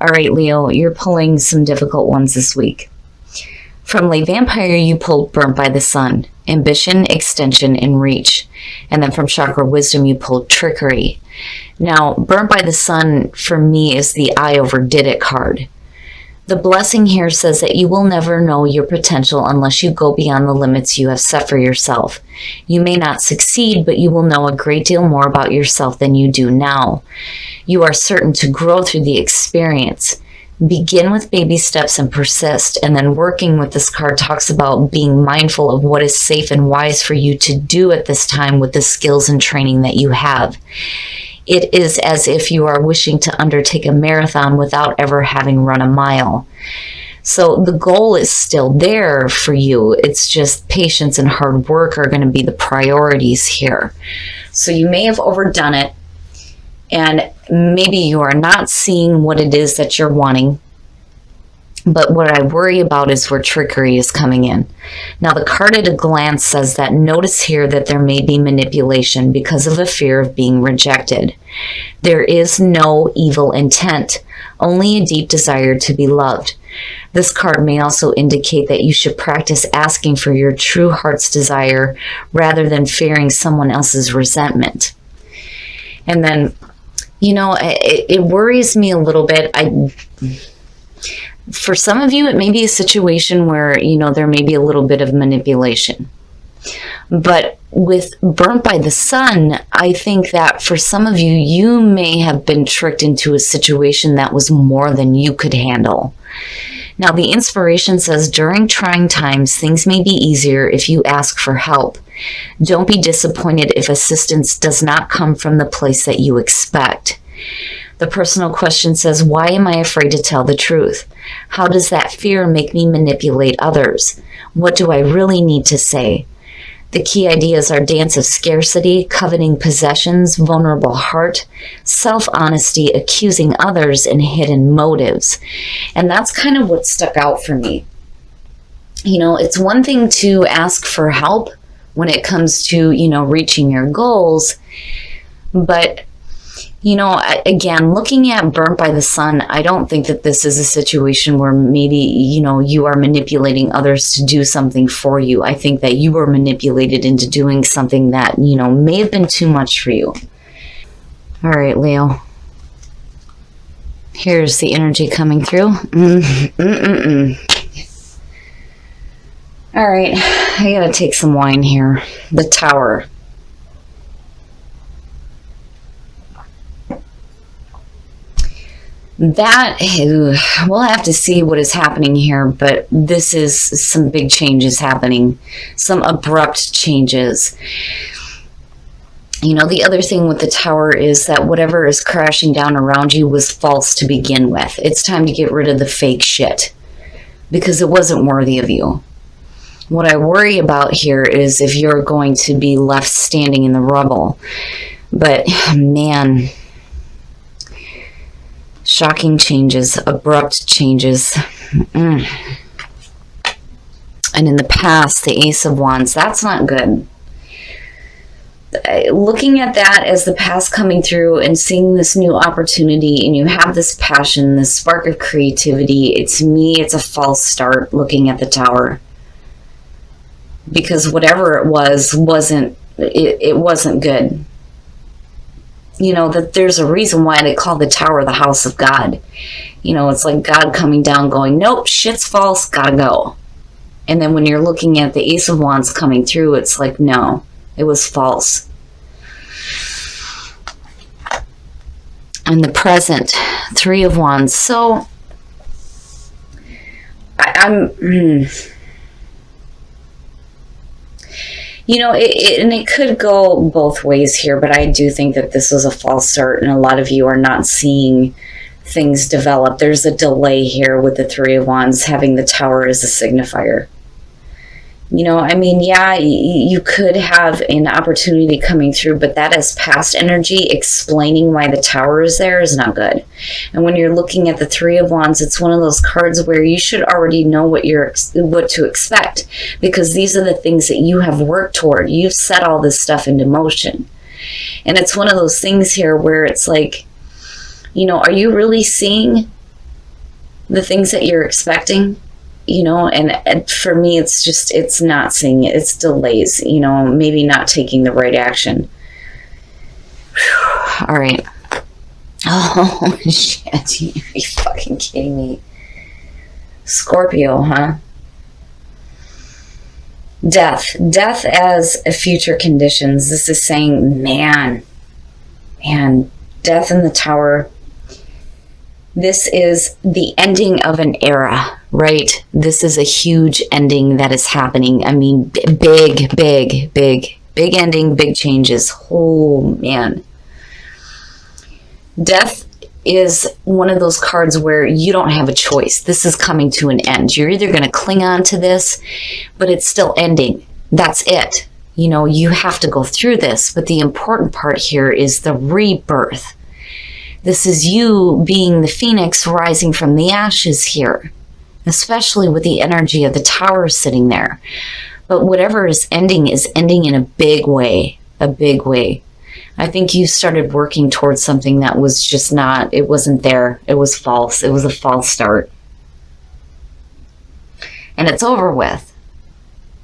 All right, Leo, you're pulling some difficult ones this week. From Lay Vampire, you pulled Burnt by the Sun, Ambition, Extension, and Reach. And then from Chakra Wisdom, you pulled Trickery. Now, Burnt by the Sun, for me, is the I overdid it card. The blessing here says that you will never know your potential unless you go beyond the limits you have set for yourself. You may not succeed, but you will know a great deal more about yourself than you do now. You are certain to grow through the experience. Begin with baby steps and persist, and then working with this card talks about being mindful of what is safe and wise for you to do at this time with the skills and training that you have. It is as if you are wishing to undertake a marathon without ever having run a mile. So the goal is still there for you. It's just patience and hard work are going to be the priorities here. So you may have overdone it, and maybe you are not seeing what it is that you're wanting. But what I worry about is where trickery is coming in. Now, the card at a glance says that notice here that there may be manipulation because of a fear of being rejected. There is no evil intent, only a deep desire to be loved. This card may also indicate that you should practice asking for your true heart's desire rather than fearing someone else's resentment. And then, it worries me a little bit. For some of you, it may be a situation where, there may be a little bit of manipulation. But with Burnt by the Sun, I think that for some of you, you may have been tricked into a situation that was more than you could handle. Now, the inspiration says, during trying times, things may be easier if you ask for help. Don't be disappointed if assistance does not come from the place that you expect. The personal question says, why am I afraid to tell the truth? How does that fear make me manipulate others? What do I really need to say? The key ideas are dance of scarcity, coveting possessions, vulnerable heart, self-honesty, accusing others, and hidden motives. And that's kind of what stuck out for me. It's one thing to ask for help when it comes to, reaching your goals. But, again, looking at Burnt by the Sun, I don't think that this is a situation where maybe, you are manipulating others to do something for you. I think that you were manipulated into doing something that, may have been too much for you. All right, Leo. Here's the energy coming through. All right, I gotta take some wine here. The Tower. We'll have to see what is happening here, but this is some big changes happening, some abrupt changes. The other thing with the Tower is that whatever is crashing down around you was false to begin with. It's time to get rid of the fake shit because it wasn't worthy of you. What I worry about here is if you're going to be left standing in the rubble. But, man, shocking changes, abrupt changes. And in the past, the Ace of Wands, that's not good. Looking at that as the past coming through and seeing this new opportunity, and you have this passion, this spark of creativity, it's a false start looking at the Tower. Because whatever it wasn't good. That there's a reason why they call the Tower the house of God. It's like God coming down going, nope, shit's false, gotta go. And then when you're looking at the Ace of Wands coming through, it's like, no, it was false. And the present, Three of Wands. So, it could go both ways here, but I do think that this was a false start, and a lot of you are not seeing things develop. There's a delay here with the Three of Wands having the Tower as a signifier. You could have an opportunity coming through, but that is past energy. Explaining why the Tower is there is not good. And when you're looking at the Three of Wands, it's one of those cards where you should already know what to expect, because these are the things that you have worked toward. You've set all this stuff into motion. And it's one of those things here where it's like, are you really seeing the things that you're expecting, and for me, it's not seeing it. It's delays, maybe not taking the right action. Whew. All right. Oh, shit. Are you fucking kidding me? Scorpio, huh? Death as a future conditions. This is saying, man, death in the Tower. This is the ending of an era, right? This is a huge ending that is happening. I mean, big ending, big changes. Oh, man. Death is one of those cards where you don't have a choice. This is coming to an end. You're either going to cling on to this, but it's still ending. That's it. You have to go through this, but the important part here is the rebirth. This is you being the phoenix rising from the ashes here, especially with the energy of the Tower sitting there. But whatever is ending in a big way, I think you started working towards something that was just not, it wasn't there. It was false. It was a false start. And it's over with.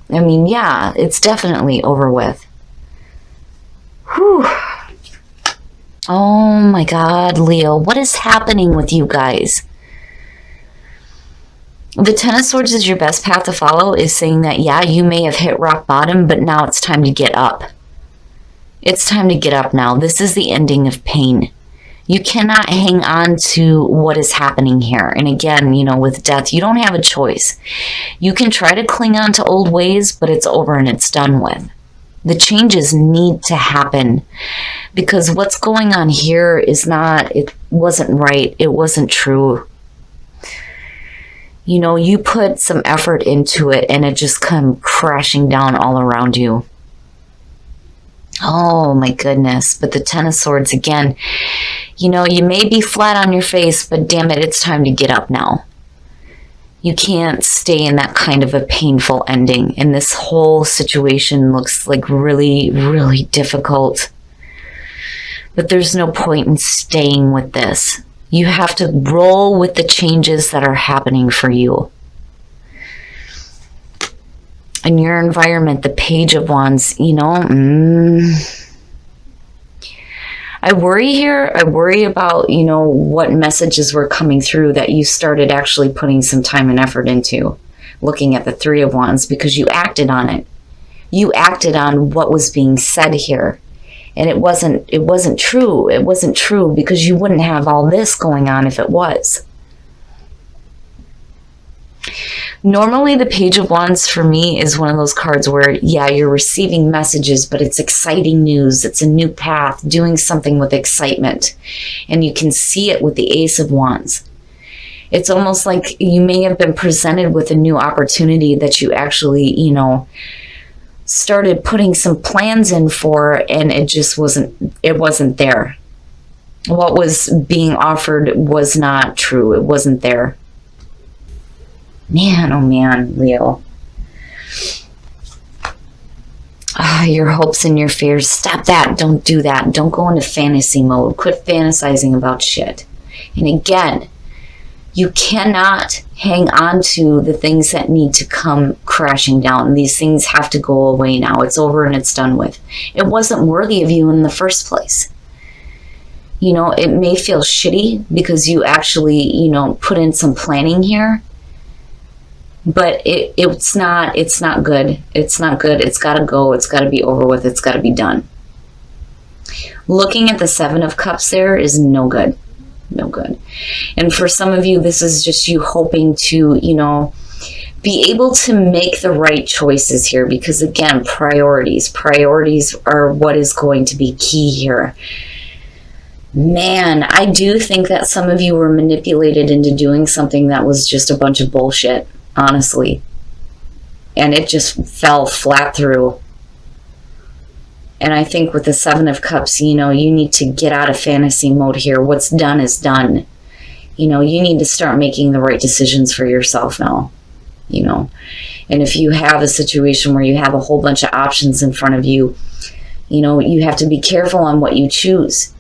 I mean, yeah, it's definitely over with. Whew. Oh my God, Leo, what is happening with you guys? The Ten of Swords is your best path to follow is saying that, yeah, you may have hit rock bottom, but now it's time to get up. It's time to get up now. This is the ending of pain. You cannot hang on to what is happening here. And again, with death, you don't have a choice. You can try to cling on to old ways, but it's over and it's done with. The changes need to happen because what's going on here it wasn't right. It wasn't true. You put some effort into it and it just come crashing down all around you. Oh my goodness. But the Ten of Swords again, you may be flat on your face, but damn it, it's time to get up now. You can't stay in that kind of a painful ending. And this whole situation looks like really, really difficult. But there's no point in staying with this. You have to roll with the changes that are happening for you. In your environment, the Page of Wands, I worry here. I worry about, what messages were coming through that you started actually putting some time and effort into looking at the Three of Wands because you acted on it. You acted on what was being said here. And it wasn't true. It wasn't true because you wouldn't have all this going on if it was. Normally, the Page of Wands for me is one of those cards where, yeah, you're receiving messages, but it's exciting news. It's a new path, doing something with excitement. And you can see it with the Ace of Wands. It's almost like you may have been presented with a new opportunity that you actually, started putting some plans in for, and it just wasn't there. What was being offered was not true. It wasn't there. Man, oh man, Leo. Your hopes and your fears. Stop that. Don't do that. Don't go into fantasy mode. Quit fantasizing about shit. And again, you cannot hang on to the things that need to come crashing down. These things have to go away now. It's over and it's done with. It wasn't worthy of you in the first place. It may feel shitty because you actually, put in some planning here. But it's not good. It's not good. It's got to go. It's got to be over with. It's got to be done. Looking at the Seven of Cups there is no good. No good. And for some of you, this is just you hoping to, be able to make the right choices here. Because again, priorities. Priorities are what is going to be key here. Man, I do think that some of you were manipulated into doing something that was just a bunch of bullshit. Honestly. And it just fell flat through. And I think with the Seven of Cups, you need to get out of fantasy mode here. What's done is done. You need to start making the right decisions for yourself now. And if you have a situation where you have a whole bunch of options in front of you, you have to be careful on what you choose.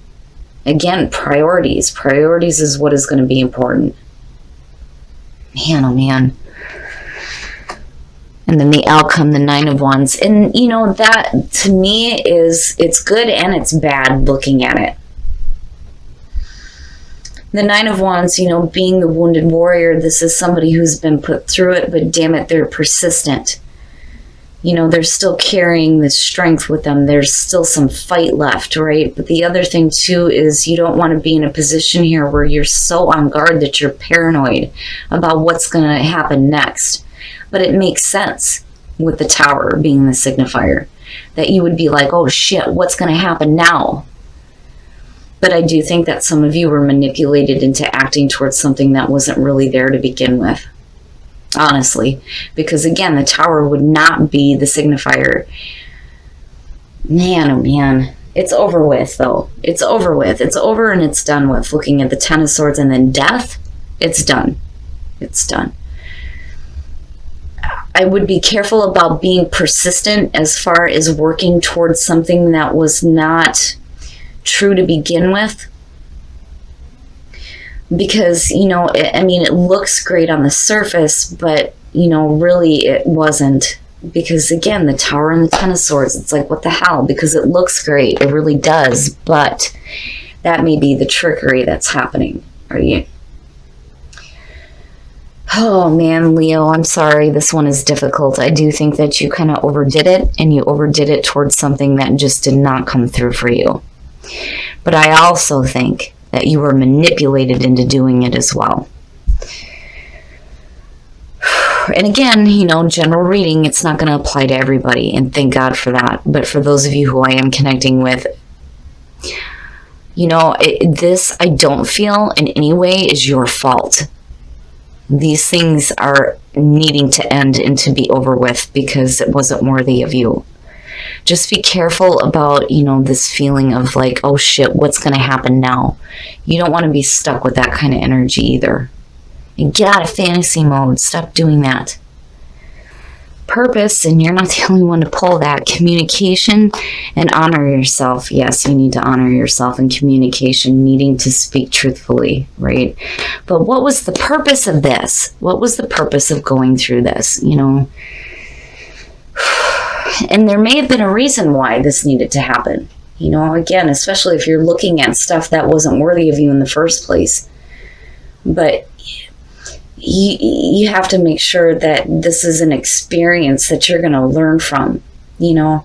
Again, priorities. Priorities is what is going to be important. Man, oh man. And then the outcome, the Nine of Wands. And, you know, that to me it's good and it's bad looking at it. The Nine of Wands, you know, being the wounded warrior, this is somebody who's been put through it, but damn it, they're persistent. You know, they're still carrying this strength with them. There's still some fight left, right? But the other thing, too, is you don't want to be in a position here where you're so on guard that you're paranoid about what's going to happen next. But it makes sense with the Tower being the signifier, that you would be like, oh shit, what's going to happen now? But I do think that some of you were manipulated into acting towards something that wasn't really there to begin with. Honestly. Because again, the Tower would not be the signifier. Man, oh man. It's over with, though. It's over with. It's over and it's done with. Looking at the Ten of Swords and then Death, it's done. It's done. I would be careful about being persistent as far as working towards something that was not true to begin with. Because, you know, it looks great on the surface, but, you know, really it wasn't. Because, again, the Tower and the Ten of Swords, it's like, what the hell? Because it looks great. It really does. But that may be the trickery that's happening. Are you? Oh man, Leo, I'm sorry. This one is difficult. I do think that you kind of overdid it, and you overdid it towards something that just did not come through for you. But I also think that you were manipulated into doing it as well. And again, you know, general reading, it's not going to apply to everybody, and thank God for that. But for those of you who I am connecting with, you know, this I don't feel in any way is your fault. These things are needing to end and to be over with because it wasn't worthy of you. Just be careful about, you know, this feeling of like, oh shit, what's going to happen now? You don't want to be stuck with that kind of energy either. And get out of fantasy mode. Stop doing that. Purpose, and you're not the only one to pull that. Communication and honor yourself. Yes, you need to honor yourself in communication, needing to speak truthfully, right? But what was the purpose of this? What was the purpose of going through this, you know? And there may have been a reason why this needed to happen. You know, again, especially if you're looking at stuff that wasn't worthy of you in the first place. But you have to make sure that this is an experience that you're going to learn from, you know.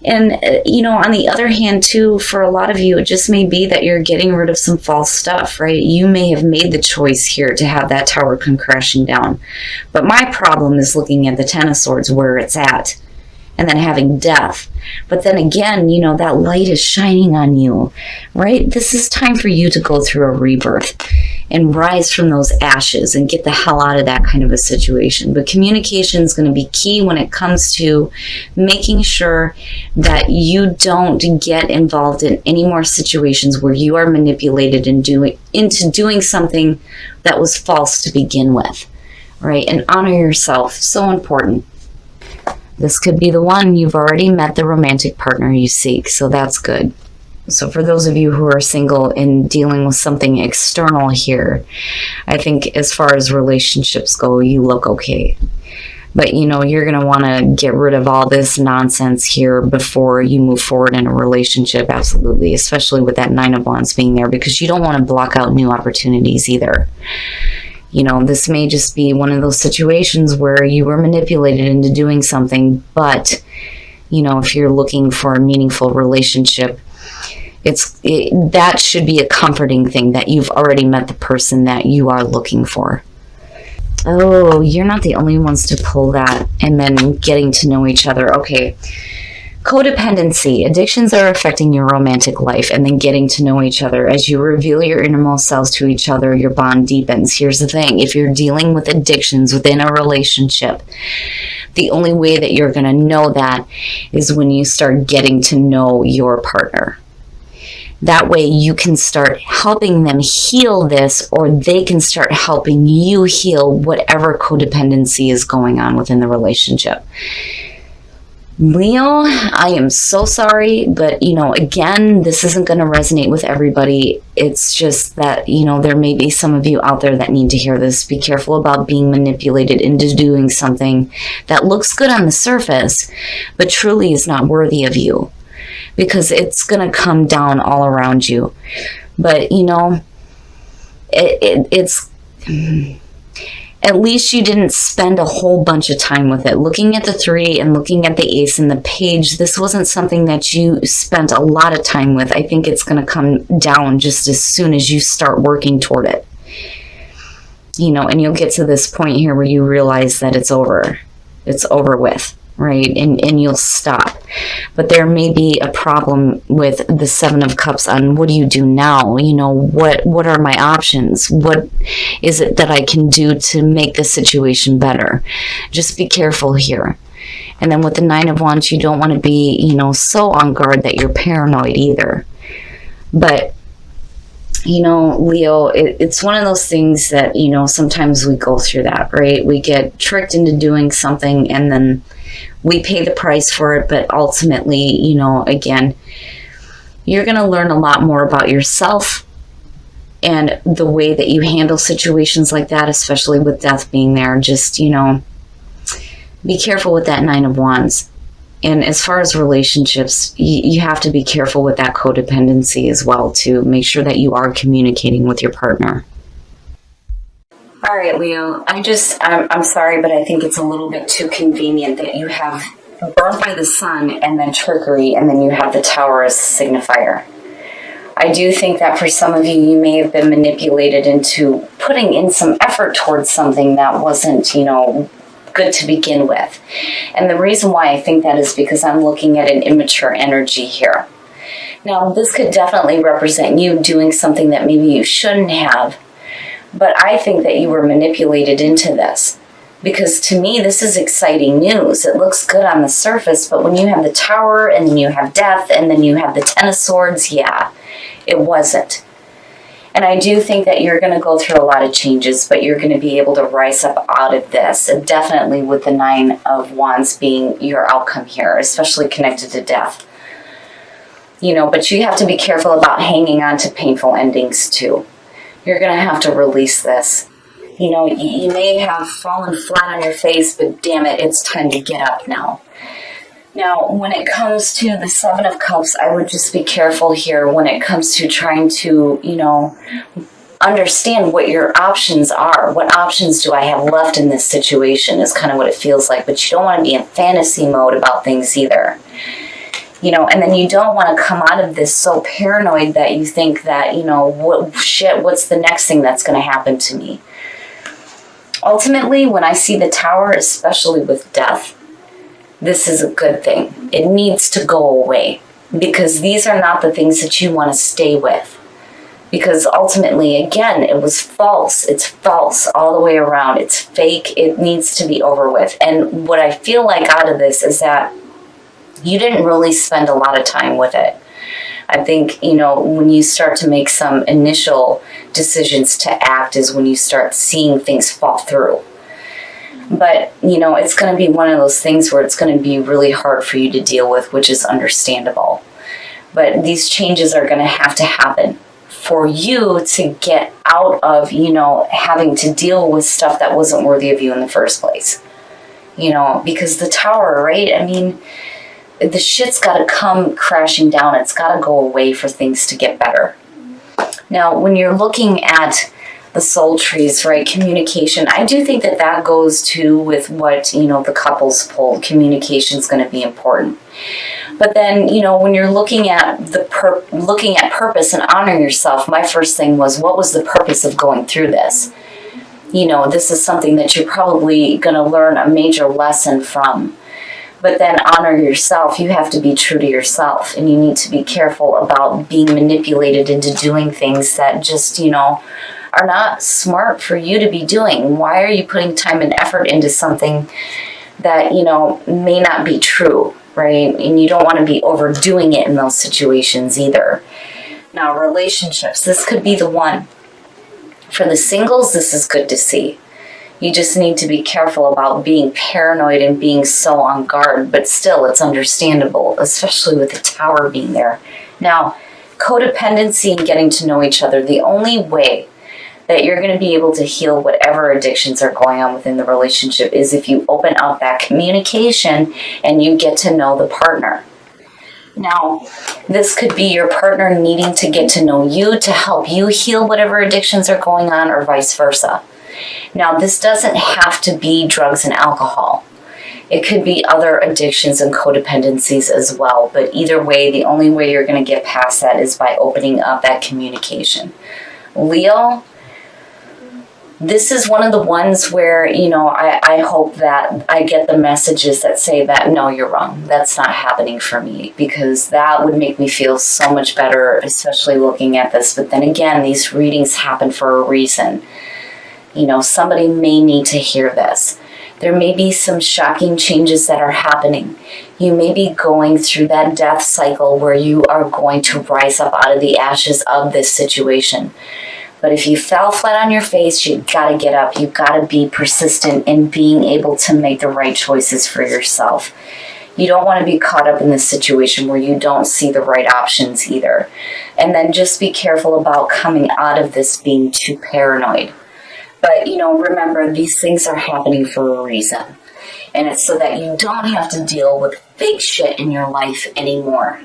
And, you know, on the other hand, too, for a lot of you, it just may be that you're getting rid of some false stuff, right? You may have made the choice here to have that Tower come crashing down. But my problem is looking at the Ten of Swords where it's at, and then having Death. But then again, you know, that light is shining on you, right? This is time for you to go through a rebirth and rise from those ashes and get the hell out of that kind of a situation. But communication is going to be key when it comes to making sure that you don't get involved in any more situations where you are manipulated into doing something that was false to begin with, right? And honor yourself. So important. This could be the one. You've already met the romantic partner you seek, so that's good. So for those of you who are single and dealing with something external here, I think as far as relationships go, you look okay. But, you know, you're going to want to get rid of all this nonsense here before you move forward in a relationship, absolutely, especially with that Nine of Wands being there, because you don't want to block out new opportunities either. You know, this may just be one of those situations where you were manipulated into doing something, but, you know, if you're looking for a meaningful relationship, that should be a comforting thing that you've already met the person that you are looking for. Oh, you're not the only ones to pull that, and then getting to know each other. Okay. Codependency. Addictions are affecting your romantic life, and then getting to know each other. As you reveal your innermost selves to each other, your bond deepens. Here's the thing. If you're dealing with addictions within a relationship, the only way that you're going to know that is when you start getting to know your partner. That way you can start helping them heal this, or they can start helping you heal whatever codependency is going on within the relationship. Leo, I am so sorry, but, again, this isn't going to resonate with everybody. It's just that, there may be some of you out there that need to hear this. Be careful about being manipulated into doing something that looks good on the surface, but truly is not worthy of you, because it's going to come down all around you. But, it's... At least you didn't spend a whole bunch of time with it. Looking at the 3 and looking at the ace and the page, this wasn't something that you spent a lot of time with. I think it's going to come down just as soon as you start working toward it. And you'll get to this point here where you realize that it's over. It's over with, right? And you'll stop. But there may be a problem with the 7 of Cups on what do you do now? What are my options? What is it that I can do to make the situation better? Just be careful here. And then with the 9 of Wands, you don't want to be, so on guard that you're paranoid either. But, Leo, it's one of those things that, sometimes we go through that, right? We get tricked into doing something and then we pay the price for it, but ultimately, again, you're going to learn a lot more about yourself and the way that you handle situations like that, especially with death being there. Just, be careful with that 9 of Wands. And as far as relationships, you have to be careful with that codependency as well, to make sure that you are communicating with your partner. All right, Leo, I'm sorry, but I think it's a little bit too convenient that you have Burnt by the Sun and then Trickery, and then you have the Tower as a signifier. I do think that for some of you, you may have been manipulated into putting in some effort towards something that wasn't, good to begin with. And the reason why I think that is because I'm looking at an immature energy here. Now, this could definitely represent you doing something that maybe you shouldn't have. But I think that you were manipulated into this, because to me, this is exciting news. It looks good on the surface, but when you have the Tower and then you have Death and then you have the 10 of Swords, yeah, it wasn't. And I do think that you're going to go through a lot of changes, but you're going to be able to rise up out of this. And definitely with the 9 of Wands being your outcome here, especially connected to death. But you have to be careful about hanging on to painful endings too. You're going to have to release this. You may have fallen flat on your face, but damn it, it's time to get up now. Now, when it comes to the 7 of Cups, I would just be careful here when it comes to trying to, understand what your options are. What options do I have left in this situation is kind of what it feels like, but you don't want to be in fantasy mode about things either. And then you don't want to come out of this so paranoid that you think that, what's the next thing that's going to happen to me? Ultimately, when I see the Tower, especially with death, this is a good thing. It needs to go away, because these are not the things that you want to stay with. Because ultimately, again, it was false. It's false all the way around. It's fake. It needs to be over with. And what I feel like out of this is that you didn't really spend a lot of time with it. I think, when you start to make some initial decisions to act is when you start seeing things fall through. But, it's going to be one of those things where it's going to be really hard for you to deal with, which is understandable. But these changes are going to have to happen for you to get out of, having to deal with stuff that wasn't worthy of you in the first place. Because the Tower, right? I mean, the shit's got to come crashing down. It's got to go away for things to get better. Now, when you're looking at the soul trees, right, communication, I do think that goes too with what, the couples pull. Communication is going to be important. But then, when you're looking at looking at purpose and honoring yourself, my first thing was, what was the purpose of going through this? This is something that you're probably going to learn a major lesson from. But then honor yourself. You have to be true to yourself, and you need to be careful about being manipulated into doing things that just, are not smart for you to be doing. Why are you putting time and effort into something that, may not be true, right? And you don't want to be overdoing it in those situations either. Now, relationships, this could be the one. For the singles, this is good to see. You just need to be careful about being paranoid and being so on guard, but still it's understandable, especially with the Tower being there. Now, codependency and getting to know each other, the only way that you're going to be able to heal whatever addictions are going on within the relationship is if you open up that communication and you get to know the partner. Now, this could be your partner needing to get to know you to help you heal whatever addictions are going on, or vice versa. Now, this doesn't have to be drugs and alcohol. It could be other addictions and codependencies as well. But either way, the only way you're going to get past that is by opening up that communication. Leo, this is one of the ones where, I hope that I get the messages that say that, no, you're wrong. That's not happening for me, because that would make me feel so much better, especially looking at this. But then again, these readings happen for a reason. Somebody may need to hear this. There may be some shocking changes that are happening. You may be going through that death cycle where you are going to rise up out of the ashes of this situation. But if you fell flat on your face, you got to get up. You got to be persistent in being able to make the right choices for yourself. You don't want to be caught up in this situation where you don't see the right options either. And then just be careful about coming out of this being too paranoid. But, remember, these things are happening for a reason. And it's so that you don't have to deal with big shit in your life anymore.